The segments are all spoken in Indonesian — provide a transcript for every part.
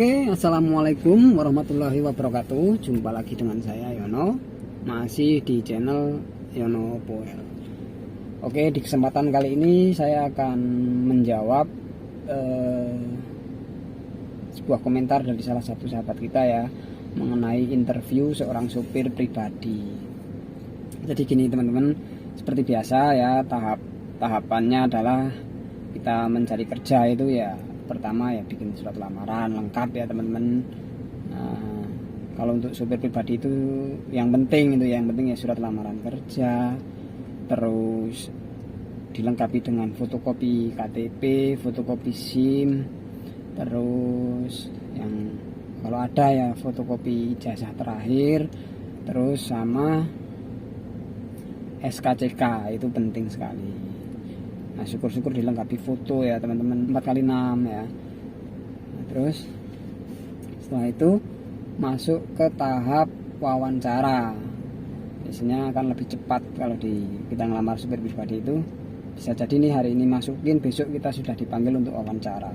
Oke, assalamualaikum warahmatullahi wabarakatuh. Jumpa lagi dengan saya Yono, masih di channel Yono Poel. Oke, di kesempatan kali ini saya akan menjawab sebuah komentar dari salah satu sahabat kita ya, mengenai interview seorang supir pribadi. Jadi gini teman-teman, seperti biasa ya, tahapannya adalah kita mencari kerja itu ya, pertama ya bikin surat lamaran lengkap ya teman-teman. Nah, kalau untuk supir pribadi itu yang penting ya surat lamaran kerja, terus dilengkapi dengan fotokopi KTP, fotokopi SIM, terus yang kalau ada ya fotokopi ijazah terakhir, terus sama SKCK, itu penting sekali. Nah, syukur-syukur dilengkapi foto ya teman-teman, 4x6 ya. Nah, terus setelah itu masuk ke tahap wawancara. Biasanya akan lebih cepat kalau kita ngelamar supir pribadi itu. Bisa jadi nih hari ini masukin, besok kita sudah dipanggil untuk wawancara.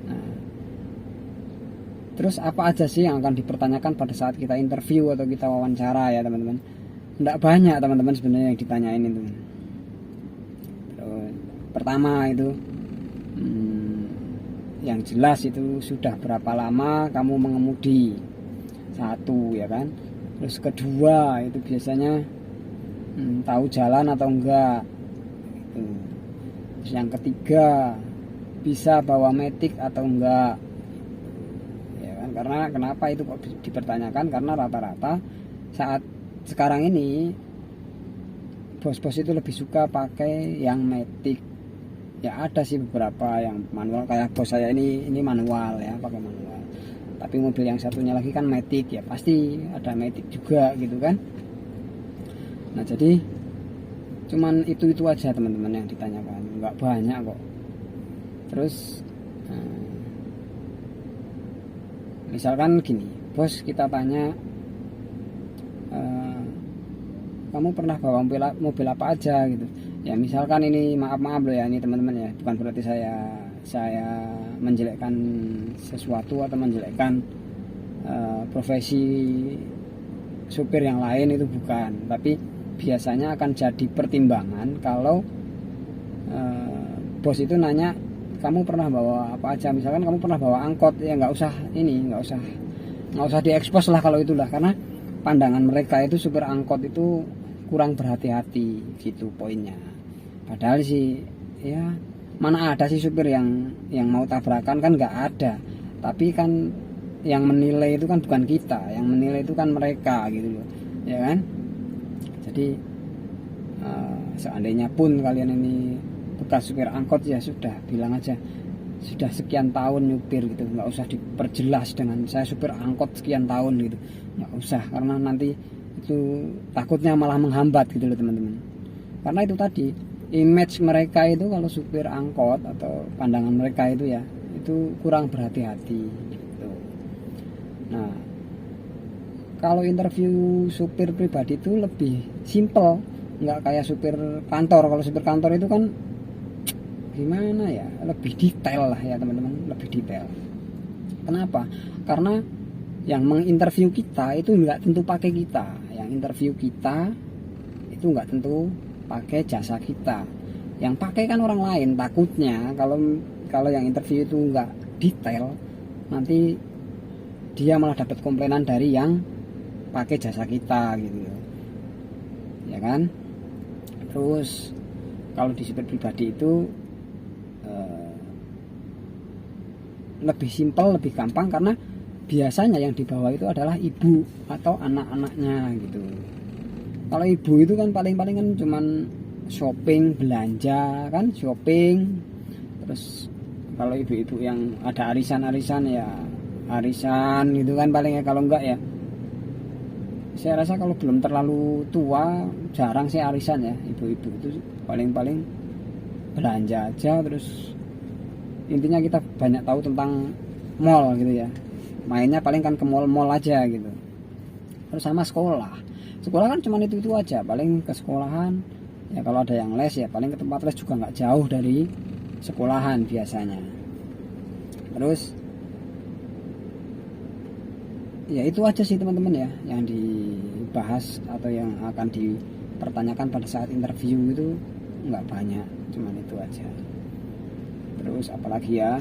Nah, terus apa aja sih yang akan dipertanyakan pada saat kita interview atau kita wawancara ya teman-teman? Tidak banyak teman-teman sebenarnya yang ditanyain itu. Pertama itu yang jelas itu sudah berapa lama kamu mengemudi, satu ya kan. Terus kedua itu biasanya tahu jalan atau enggak gitu. Terus yang ketiga bisa bawa metik atau enggak ya kan. Karena kenapa itu kok dipertanyakan, karena rata-rata saat sekarang ini bos-bos itu lebih suka pakai yang metik. Ya ada sih beberapa yang manual, kayak bos saya ini manual ya, pakai manual. Tapi mobil yang satunya lagi kan matic ya, pasti ada matic juga gitu kan. Nah jadi cuman itu aja teman-teman yang ditanyakan, nggak banyak kok. Terus misalkan gini, bos kita tanya, kamu pernah bawa mobil apa aja gitu ya. Misalkan ini maaf loh ya, ini teman-teman ya, bukan berarti saya menjelekkan sesuatu atau menjelekkan profesi supir yang lain, itu bukan. Tapi biasanya akan jadi pertimbangan kalau bos itu nanya kamu pernah bawa apa aja. Misalkan kamu pernah bawa angkot, ya nggak usah diekspos lah kalau itulah, karena pandangan mereka itu supir angkot itu kurang berhati-hati gitu poinnya. Padahal sih ya mana ada sih supir yang mau tabrakan, kan nggak ada. Tapi kan yang menilai itu kan bukan kita, yang menilai itu kan mereka gitu loh ya kan. Jadi seandainya pun kalian ini bekas supir angkot, ya sudah bilang aja sudah sekian tahun nyupir gitu, nggak usah diperjelas dengan saya supir angkot sekian tahun gitu, nggak usah, karena nanti itu takutnya malah menghambat gitu loh teman-teman. Karena itu tadi, image mereka itu kalau supir angkot atau pandangan mereka itu ya, itu kurang berhati-hati gitu. Nah kalau interview supir pribadi itu lebih simple, nggak kayak supir kantor. Kalau supir kantor itu kan gimana ya, lebih detail lah ya teman-teman, lebih detail. Kenapa? Karena yang menginterview kita itu nggak tentu pakai kita, yang interview kita itu nggak tentu pakai jasa kita, yang pakai kan orang lain. Takutnya kalau yang interview itu nggak detail, nanti dia malah dapat komplainan dari yang pakai jasa kita gitu ya kan. Terus kalau di supir pribadi itu lebih simpel, lebih gampang, karena biasanya yang dibawa itu adalah ibu atau anak-anaknya gitu. Kalau ibu itu kan paling-paling kan cuman shopping, belanja kan, shopping. Terus kalau ibu-ibu yang ada arisan-arisan ya arisan gitu kan paling ya. Kalau enggak ya saya rasa kalau belum terlalu tua jarang sih arisan ya. Ibu-ibu itu paling-paling belanja aja. Terus intinya kita banyak tahu tentang mall gitu ya, mainnya paling kan ke mall aja gitu. Terus sama sekolah kan cuma itu aja, paling ke sekolahan ya. Kalau ada yang les ya paling ke tempat les juga nggak jauh dari sekolahan biasanya. Terus ya itu aja sih teman-teman ya yang dibahas atau yang akan dipertanyakan pada saat interview itu nggak banyak, cuman itu aja. Terus apalagi ya,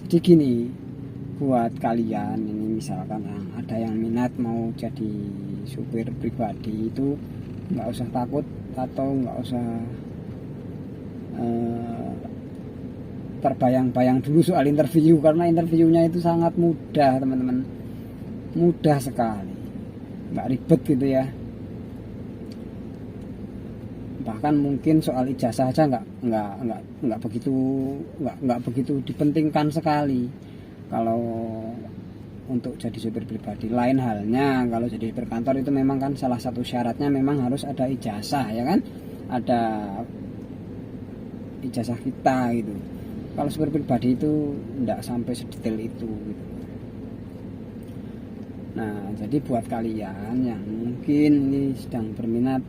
jadi gini, buat kalian ini misalkan ada yang minat mau jadi supir pribadi itu nggak usah takut atau nggak usah terbayang-bayang dulu soal interview, karena interviewnya itu sangat mudah teman-teman, mudah sekali, nggak ribet gitu ya. Bahkan mungkin soal ijazah aja nggak begitu dipentingkan sekali kalau untuk jadi supir pribadi. Lain halnya kalau jadi supir kantor, itu memang kan salah satu syaratnya memang harus ada ijazah ya kan, ada ijazah kita gitu. Kalau supir pribadi itu enggak sampai sedetail itu gitu. Nah, jadi buat kalian yang mungkin ini sedang berminat,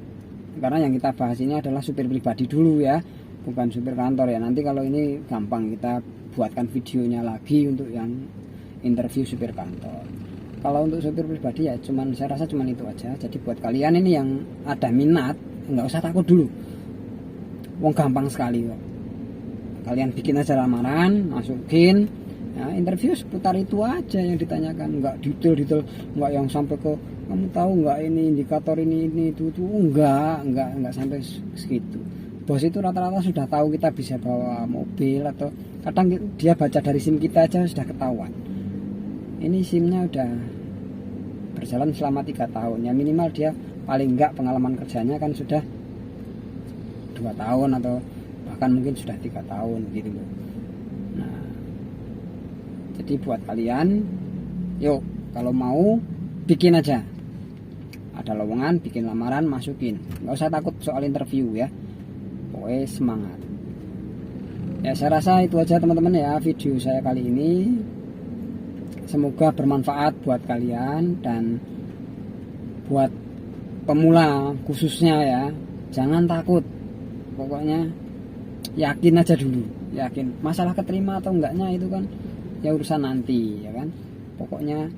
karena yang kita bahas ini adalah supir pribadi dulu ya, bukan supir kantor ya. Nanti kalau ini gampang kita buatkan videonya lagi untuk yang interview supir kantor. Kalau untuk supir pribadi ya saya rasa cuman itu aja. Jadi buat kalian ini yang ada minat, nggak usah takut dulu. Wong gampang sekali kok. Kalian bikin aja lamaran, masukin, ya, interview seputar itu aja yang ditanyakan, nggak detail, nggak yang sampai ke kamu tahu nggak ini indikator ini itu enggak sampai segitu. Bos itu rata-rata sudah tahu kita bisa bawa mobil, atau kadang dia baca dari SIM kita aja sudah ketahuan. Ini SIM-nya udah berjalan selama 3 tahun, ya minimal dia paling enggak pengalaman kerjanya kan sudah 2 tahun atau bahkan mungkin sudah 3 tahun gitu loh. Nah, jadi buat kalian, yuk kalau mau bikin aja, ada lowongan bikin lamaran, masukin, nggak usah takut soal interview ya, pokoknya semangat ya. Saya rasa itu aja teman-teman ya video saya kali ini, semoga bermanfaat buat kalian dan buat pemula khususnya ya. Jangan takut, pokoknya yakin aja dulu, yakin. Masalah keterima atau enggaknya itu kan ya urusan nanti ya kan, pokoknya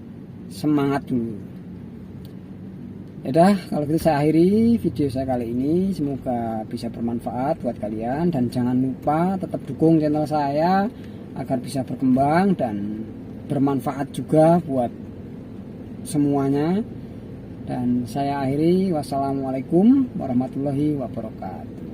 semangat dulu. Yaudah, kalau gitu saya akhiri video saya kali ini, semoga bisa bermanfaat buat kalian, dan jangan lupa tetap dukung channel saya agar bisa berkembang dan bermanfaat juga buat semuanya. Dan saya akhiri, wassalamualaikum warahmatullahi wabarakatuh.